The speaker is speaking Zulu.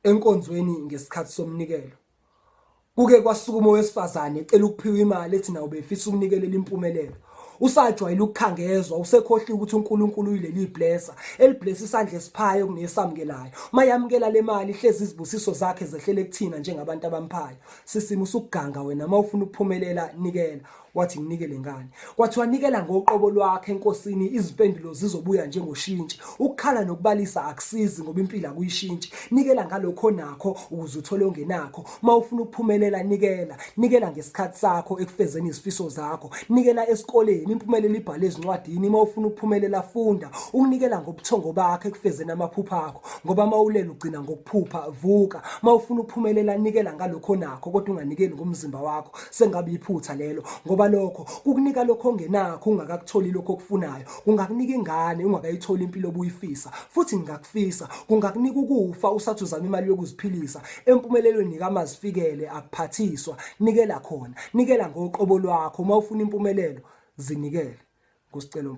enkonzweni ngesikhathi somnikelo. Kuke kwasukuma owesifazane ecela ukuphiwa imali ethi nawo befisa ukunikelela impumelelo. Usajwayela ukukhangezwa usekhohliwe ukuthi uNkulunkulu uyileli blesser elibless isandla esiphayo kunesamukelayo. Mayamukela le mali ihlezi izibusiso zakhe zehlele kuthina njengabantu abamphayo. Sisimo usukuganga wena mawufuna ukuphumelela nikela. Wathi nginikele ngani? Kwathiwa nikela ngoqobo lwakhe enkosini izimpendulo zizobuya njengoshintshi. Ukukhala nokubalisa akusizi ngoba impilo akuyishintshi. Nikela ngalokho nakho ukuze uthole ongenakho. Mawufuna ukuphumelela nikela. Nikela ngesikhathi sakho ekufezeni izifiso zakho. Nikela esikoleni impumelelo ibhale ezincwadini. Mawufuna ukuphumelela funda. Ukunikela ngobuthongo bakhe ekufezeni amaphupho akho. Ngoba mawulela ugcina ngokuphupha vuka. Mawufuna ukuphumelela nikela ngalokho nakho kodwa unganikeli ngomzimba wakho. Sengabe iphutha lelo ngoba lokho kukunika lokho ongenakho ungakakutholi lokho okufunayo. Kungakunika ingane ungakayitholi impilo obuyifisa futhi ngingakufisa. Kungakunika ukufa usathi uzama imali yokuziphilisa. Empumelelweni kamazifikele akuphathiswa. Nikela khona. Nikela ngoqobo lwakho. Mawufuna impumelelo zinikele. Kusicelo